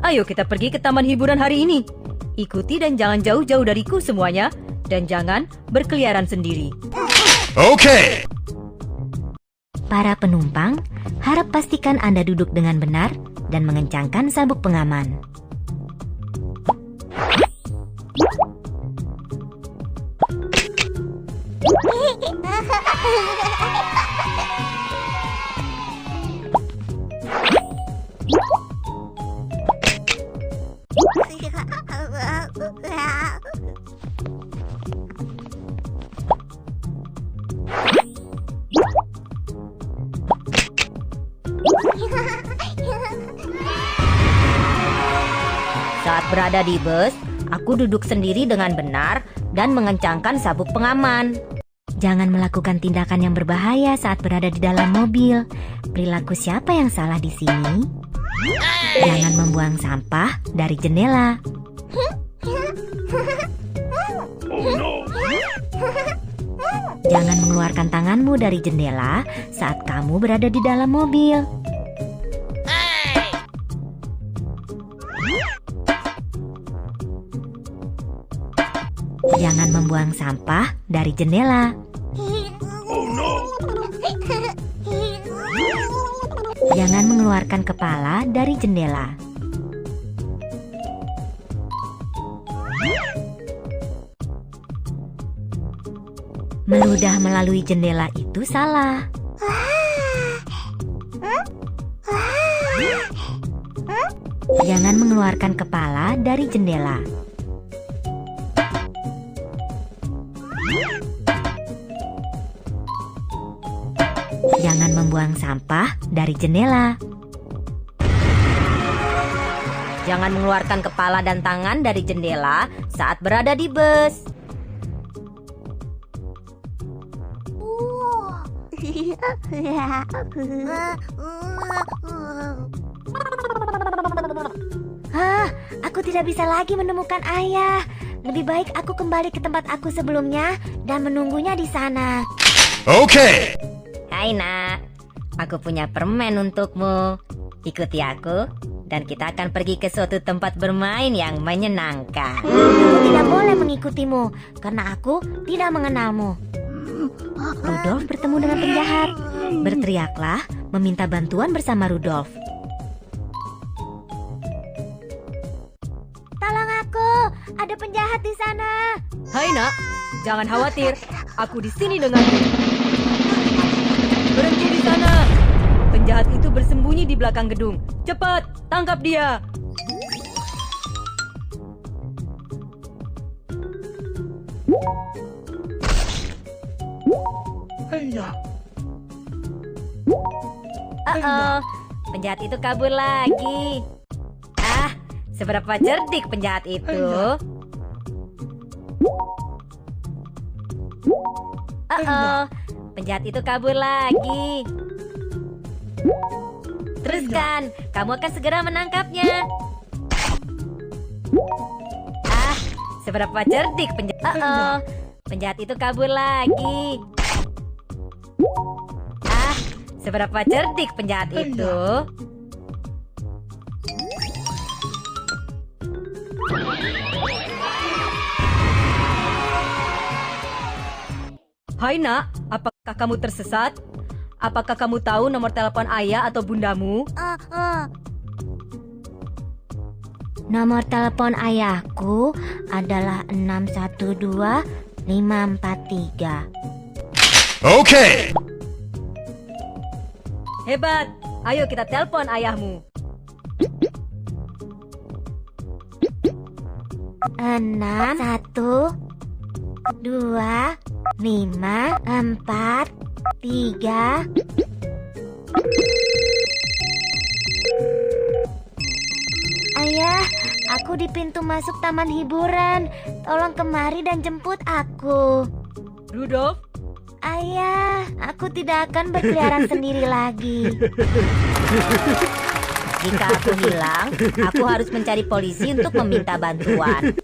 Ayo kita pergi ke taman hiburan hari ini. Ikuti dan jangan jauh-jauh dariku semuanya. Dan jangan berkeliaran sendiri. Oke. Para penumpang, harap pastikan Anda duduk dengan benar dan mengencangkan sabuk pengaman. Saat berada di bus, aku duduk sendiri dengan benar dan mengencangkan sabuk pengaman. Jangan melakukan tindakan yang berbahaya saat berada di dalam mobil. Perilaku siapa yang salah di sini? Jangan membuang sampah dari jendela. Jangan mengeluarkan tanganmu dari jendela saat kamu berada di dalam mobil. Jangan membuang sampah dari jendela. Jangan mengeluarkan kepala dari jendela. Meludah melalui jendela itu salah. Jangan mengeluarkan kepala dari jendela. Jangan membuang sampah dari jendela. Jangan mengeluarkan kepala dan tangan dari jendela saat berada di bus. Aku tidak bisa lagi menemukan ayah. Lebih baik aku kembali ke tempat aku sebelumnya dan menunggunya di sana. Oke. Hai nak, aku punya permen untukmu. Ikuti aku dan kita akan pergi ke suatu tempat bermain yang menyenangkan. Aku tidak boleh mengikutimu karena aku tidak mengenalmu. Rudolf bertemu dengan penjahat. Berteriaklah meminta bantuan bersama Rudolf. Tolong aku, ada penjahat di sana. Hai nak, jangan khawatir. Aku di sini denganmu. Berhenti di sana. Penjahat itu bersembunyi di belakang gedung. Cepat, tangkap dia. Penjahat itu kabur lagi. Seberapa cerdik penjahat itu. Penjahat itu kabur lagi. Teruskan, kamu akan segera menangkapnya. Seberapa cerdik penjahat. Penjahat itu kabur lagi. Seberapa cerdik penjahat itu. Hai nak, apakah kamu tersesat? Apakah kamu tahu nomor telepon ayah atau bundamu? Nomor telepon ayahku adalah 612543. Oke. Hebat, ayo kita telepon ayahmu. 612543. Ayah, aku di pintu masuk taman hiburan. Tolong kemari dan jemput aku. Rudolf, Ayah, aku tidak akan berkeliaran sendiri lagi. jika aku hilang, aku harus mencari polisi untuk meminta bantuan.